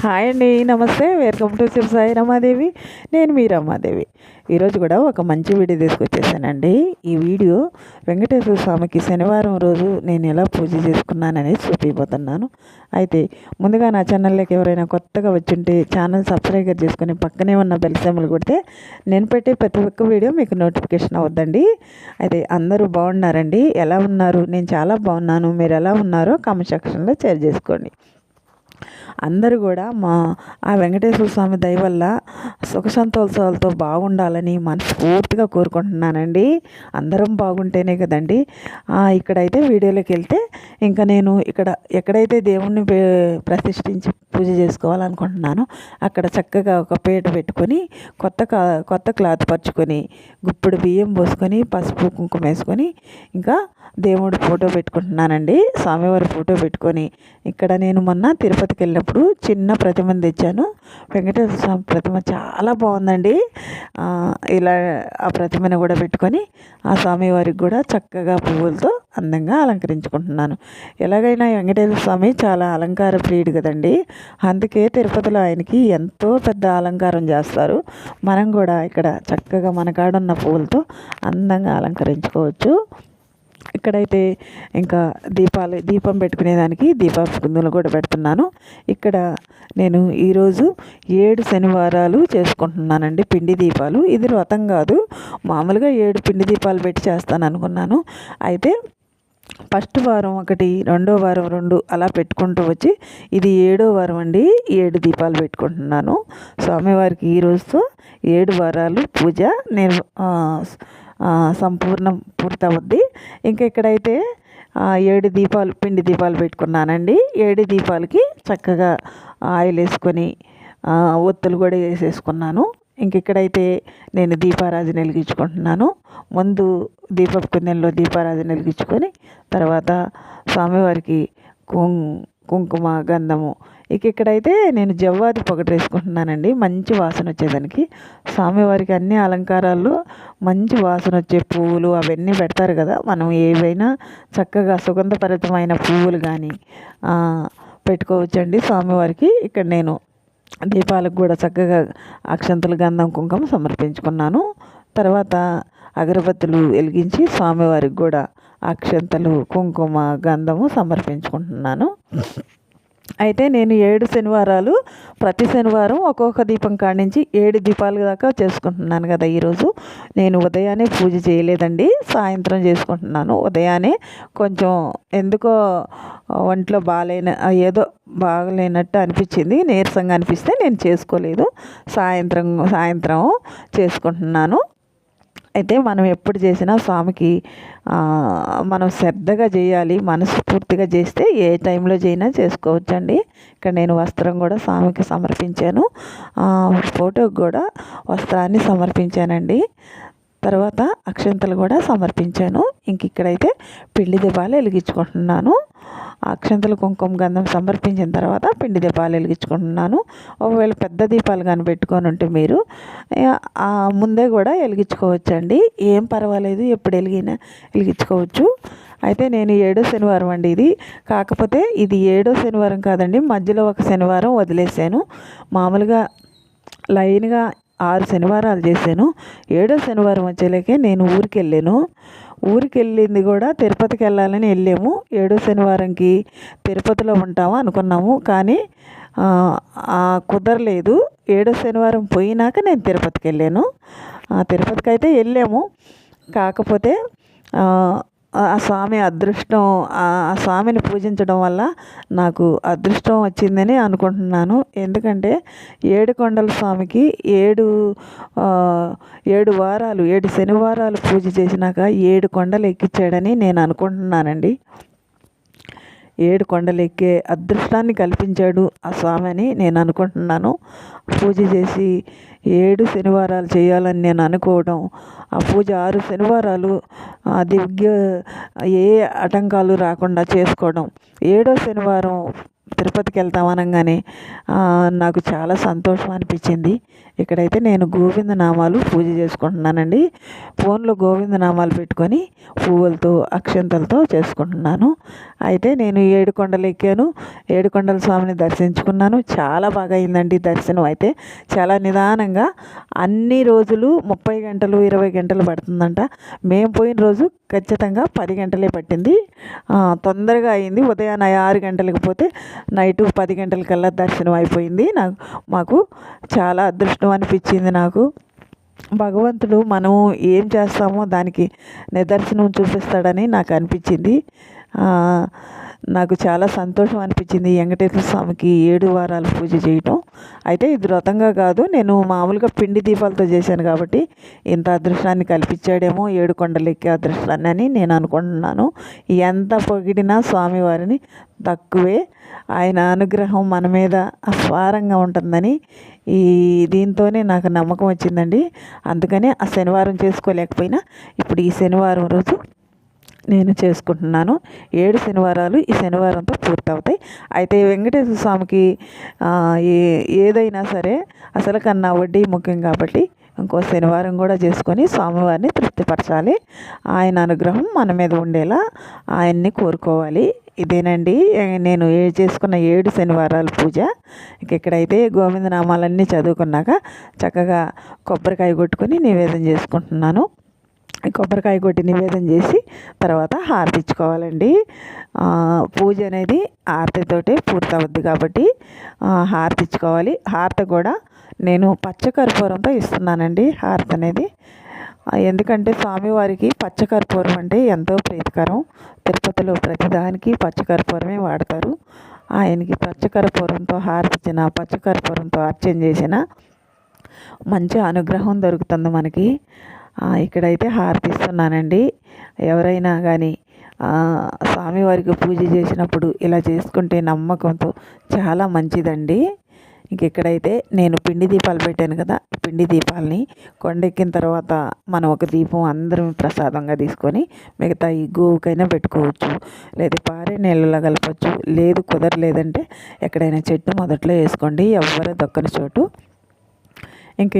Hi అండి, నమస్తే. Welcome to Shiva Sai Ramadevi. నేను మీ రమాదేవి. ఈరోజు కూడా ఒక మంచి వీడియో తీసుకొచ్చేసానండి. ఈ వీడియో వెంకటేశ్వర స్వామికి శనివారం రోజు నేను ఎలా పూజ చేసుకున్నాననేది చూపిపోతున్నాను. అయితే ముందుగా నా ఛానల్లోకి ఎవరైనా కొత్తగా వచ్చుంటే ఛానల్ సబ్స్క్రైబ్ చేసుకుని పక్కనే ఉన్న బెల్ సింబల్ కొడితే నేను పెట్టే ప్రతి ఒక్క వీడియో మీకు నోటిఫికేషన్ అవుద్దండి. అయితే అందరూ బాగున్నారండి? ఎలా ఉన్నారు? నేను చాలా బాగున్నాను. మీరు ఎలా ఉన్నారో కామెంట్ సెక్షన్లో షేర్ చేసుకోండి. అందరూ కూడా ఆ వెంకటేశ్వర స్వామి దయ వల్ల సుఖ సంతోషాలతో బాగుండాలని మనస్ఫూర్తిగా కోరుకుంటున్నానండి. అందరం బాగుంటేనే కదండి. ఇక్కడైతే వీడియోలోకి వెళ్తే ఇంకా నేను ఎక్కడైతే దేవుణ్ణి ప్రతిష్ఠించి పూజ చేసుకోవాలనుకుంటున్నాను అక్కడ చక్కగా ఒక పీట పెట్టుకొని కొత్త క్లాత్ పరుచుకొని గుప్పుడు బియ్యం పోసుకొని పసుపు కుంకుమ వేసుకొని ఇంకా దేవుడి ఫోటో పెట్టుకుంటున్నానండి. స్వామివారి ఫోటో పెట్టుకొని ఇక్కడ నేను మొన్న తిరుపతికి వెళ్ళినప్పుడు చిన్న ప్రతిమను తెచ్చాను. వెంకటేశ్వర స్వామి ప్రతిమ చాలా బాగుందండి. ఇలా ఆ ప్రతిమను కూడా పెట్టుకొని ఆ స్వామివారికి కూడా చక్కగా పువ్వులతో అందంగా అలంకరించుకుంటున్నాను. ఎలాగైనా వెంకటేశ్వర స్వామి చాలా అలంకార ప్రియుడు కదండి. అందుకే తిరుపతిలో ఆయనకి ఎంతో పెద్ద అలంకారం చేస్తారు. మనం కూడా ఇక్కడ చక్కగా మన కాడున్న పువ్వులతో అందంగా అలంకరించుకోవచ్చు. ఇక్కడైతే ఇంకా దీపం పెట్టుకునేదానికి దీపాపు కుందులు కూడా పెడుతున్నాను. ఇక్కడ నేను ఈరోజు 7 శనివారాలు చేసుకుంటున్నానండి పిండి దీపాలు. ఇది వ్రతం కాదు, మామూలుగా 7 పిండి దీపాలు పెట్టి చేస్తాను అనుకున్నాను. అయితే ఫస్ట్ వారం 1, రెండో వారం 2 అలా పెట్టుకుంటూ వచ్చి ఇది 7వ వారం అండి. 7 దీపాలు పెట్టుకుంటున్నాను స్వామివారికి. ఈ రోజుతో 7 వారాలు పూజ నేను సంపూర్ణం పూర్తవుద్ది. ఇంకా ఇక్కడైతే 7 దీపాలు పిండి దీపాలు పెట్టుకున్నానండి. 7 దీపాలకి చక్కగా ఆయిల్ వేసుకొని ఒత్తులు కూడా వేసేసుకున్నాను. ఇంక ఇక్కడైతే నేను దీపారాజన వెలిగించుకుంటున్నాను. ముందు దీపపు కుందెంలో దీపారాజన వెలిగించుకొని తర్వాత స్వామివారికి కుంకుమ గంధము ఇక్కడైతే నేను జవ్వాది పొగట వేసుకుంటున్నానండి. మంచి వాసన వచ్చేదానికి స్వామివారికి అన్ని అలంకారాల్లో మంచి వాసన వచ్చే పువ్వులు అవన్నీ పెడతారు కదా. మనం ఏవైనా చక్కగా సుగంధభరితమైన పువ్వులు కానీ పెట్టుకోవచ్చండి స్వామివారికి. ఇక్కడ నేను దీపాలకు కూడా చక్కగా అక్షంతలు గంధం కుంకుమ సమర్పించుకున్నాను. తర్వాత అగరబత్తులు వెలిగించి స్వామివారికి కూడా అక్షంతలు కుంకుమ గంధము సమర్పించుకుంటున్నాను. అయితే నేను 7 శనివారాలు ప్రతి శనివారం ఒక్కొక్క దీపం కాడించి 7 దీపాలు దాకా చేసుకుంటున్నాను కదా. ఈరోజు నేను ఉదయాన్నే పూజ చేయలేదండి, సాయంత్రం చేసుకుంటున్నాను. ఉదయాన్నే కొంచెం ఎందుకో ఒంట్లో ఏదో బాగలేనట్టు అనిపించింది, నీరసంగా అనిపిస్తే నేను చేసుకోలేదు. సాయంత్రం చేసుకుంటున్నాను. అయితే మనం ఎప్పుడు చేసినా స్వామికి మనం శ్రద్ధగా చేయాలి. మనస్ఫూర్తిగా చేస్తే ఏ టైంలో చేసినా చేసుకోవచ్చండి. ఇక్కడ నేను వస్త్రం కూడా స్వామికి సమర్పించాను. ఫోటోకి కూడా వస్త్రాన్ని సమర్పించానండి. తర్వాత అక్షంతలు కూడా సమర్పించాను. ఇక్కడైతే పిండి దీపాలు వెలిగించుకుంటున్నాను. అక్షంతలు కుంకుమ గంధం సమర్పించిన తర్వాత పిండి దీపాలు వెలిగించుకుంటున్నాను. ఒకవేళ పెద్ద దీపాలు కానీ పెట్టుకొని ఉంటే మీరు ముందే కూడా వెలిగించుకోవచ్చండి, ఏం పర్వాలేదు, ఎప్పుడు వెలిగించుకోవచ్చు. అయితే నేను 7వ శనివారం అండి ఇది. కాకపోతే ఇది 7వ శనివారం కాదండి, మధ్యలో ఒక శనివారం వదిలేసాను. మామూలుగా లైన్గా 6 శనివారాలు చేశాను. 7వ శనివారం వచ్చేలాకే నేను ఊరికి వెళ్ళింది కూడా తిరుపతికి వెళ్ళాలని వెళ్ళాము. 7వ శనివారంకి తిరుపతిలో ఉంటాము అనుకున్నాము, కానీ కుదరలేదు. 7వ శనివారం పోయినాక నేను తిరుపతికి వెళ్ళాను. తిరుపతికి అయితే వెళ్ళాము, కాకపోతే ఆ స్వామి అదృష్టం, ఆ స్వామిని పూజించడం వల్ల నాకు అదృష్టం వచ్చిందని అనుకుంటున్నాను. ఎందుకంటే 7 కొండల స్వామికి 7 వారాలు 7 శనివారాలు పూజ చేసినాక 7 కొండలు ఎక్కించాడని నేను అనుకుంటున్నానండి. 7 కొండలు ఎక్కే అదృష్టాన్ని కల్పించాడు ఆ స్వామి అని నేను అనుకుంటున్నాను. పూజ చేసి 7 శనివారాలు చేయాలని నేను అనుకోవడం, ఆ పూజ 6 శనివారాలు ఏ ఆటంకాలు రాకుండా చేసుకోవడం, 7వ శనివారం తిరుపతికి వెళ్తాం అనగానే నాకు చాలా సంతోషం అనిపించింది. ఇక్కడైతే నేను గోవింద నామాలు పూజ చేసుకుంటున్నానండి. ఫోన్లో గోవింద నామాలు పెట్టుకొని పువ్వులతో అక్షంతలతో చేసుకుంటున్నాను. అయితే నేను ఏడుకొండలు ఎక్కాను. ఏడుకొండల స్వామిని దర్శించుకున్నాను. చాలా బాగా అయిందండి దర్శనం. అయితే చాలా నిదానంగా అన్ని రోజులు 30 గంటలు 20 గంటలు పడుతుందంట. మేము పోయిన రోజు ఖచ్చితంగా 10 గంటలే పట్టింది. తొందరగా అయింది. ఉదయాన్నే 6 గంటలకు పోతే నైటు 10 గంటలకల్లా దర్శనం అయిపోయింది. మాకు చాలా అదృష్టం అనిపించింది నాకు. భగవంతుడు మనం ఏం చేస్తామో దానికి నిదర్శనం చూపిస్తాడని నాకు అనిపించింది. నాకు చాలా సంతోషం అనిపించింది వెంకటేశ్వర స్వామికి 7 వారాలు పూజ చేయటం. అయితే ఇది వ్రతంగా కాదు, నేను మామూలుగా పిండి దీపాలతో చేశాను కాబట్టి ఇంత అదృష్టాన్ని కల్పించాడేమో 7 కొండలు ఎక్కే అదృష్టాన్ని అని నేను అనుకుంటున్నాను. ఎంత పొగిడినా స్వామివారిని తక్కువే. ఆయన అనుగ్రహం మన మీద అపారంగా ఉంటుందని దీంతోనే నాకు నమ్మకం వచ్చిందండి. అందుకనే ఆ శనివారం చేసుకోలేకపోయినా ఇప్పుడు ఈ శనివారం రోజు నేను చేసుకుంటున్నాను. 7 శనివారాలు ఈ శనివారంతో పూర్తవుతాయి. అయితే వెంకటేశ్వర స్వామికి ఏదైనా సరే అసలు కన్నా వడ్డీ ముఖ్యం కాబట్టి ఇంకో శనివారం కూడా చేసుకొని స్వామివారిని తృప్తిపరచాలి. ఆయన అనుగ్రహం మన మీద ఉండేలా ఆయన్ని కోరుకోవాలి. ఇదేనండి నేను చేసుకున్న 7 శనివారాల పూజ. ఇక్కడైతే గోవిందనామాలన్నీ చదువుకున్నాక చక్కగా కొబ్బరికాయ కొట్టుకొని నివేదన చేసుకుంటున్నాను. కొబ్బరికాయ కొట్టి నివేదన చేసి తర్వాత హారతి ఇచ్చుకోవాలండి. పూజ అనేది హారతితోటే పూర్తవుద్ది కాబట్టి హారతి ఇచ్చుకోవాలి. హారతి కూడా నేను పచ్చకర్పూరంతో ఇస్తున్నానండి హారతి అనేది. ఎందుకంటే స్వామివారికి పచ్చకర్పూరం అంటే ఎంతో ప్రీతికరం. తిరుపతిలో ప్రతిదానికి పచ్చకర్పూరమే వాడతారు. ఆయనకి పచ్చకర్పూరంతో హారతి ఇచ్చిన, పచ్చకర్పూరంతో అర్చన చేసిన మంచి అనుగ్రహం దొరుకుతుంది మనకి. ఇక్కడైతే హారతి ఇస్తున్నానండి. ఎవరైనా కానీ స్వామివారికి పూజ చేసినప్పుడు ఇలా చేసుకుంటే నమ్మకంతో చాలా మంచిదండి. ఇక్కడైతే నేను పిండి దీపాలు పెట్టాను కదా, పిండి దీపాలని కొండెక్కిన తర్వాత మనం ఒక దీపం అందరం ప్రసాదంగా తీసుకొని మిగతా ఈ గోవుకైనా పెట్టుకోవచ్చు, లేదా పారే నీళ్ళలో కలపచ్చు, లేదు కుదరలేదంటే ఎక్కడైనా చెట్టు మొదట్లో వేసుకోండి, ఎవ్వరూ దొక్కని చోటు.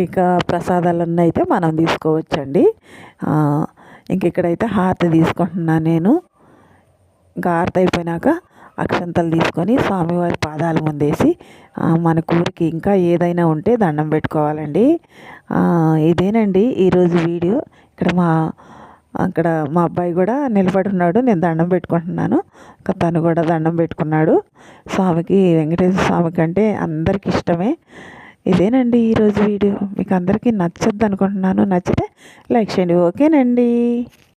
ఇక ప్రసాదాలన్నీ అయితే మనం తీసుకోవచ్చండి. ఇక్కడైతే హారతి తీసుకుంటున్నాను నేను. ఇంకా హారతి అయిపోయినాక అక్షంతలు తీసుకొని స్వామివారి పాదాల ముందేసి మన కూరికి ఇంకా ఏదైనా ఉంటే దండం పెట్టుకోవాలండి. ఇదేనండి ఈరోజు వీడియో. అక్కడ మా అబ్బాయి కూడా నిలబడి ఉన్నాడు, నేను దండం పెట్టుకుంటున్నాను. తను కూడా దండం పెట్టుకున్నాడు. స్వామికి, వెంకటేశ్వర స్వామికి అంటే అందరికీ ఇష్టమే. ఇదేనండి ఈరోజు వీడియో. మీకు అందరికీ నచ్చద్దు అనుకుంటున్నాను. నచ్చితే లైక్ చేయండి. ఓకేనండి.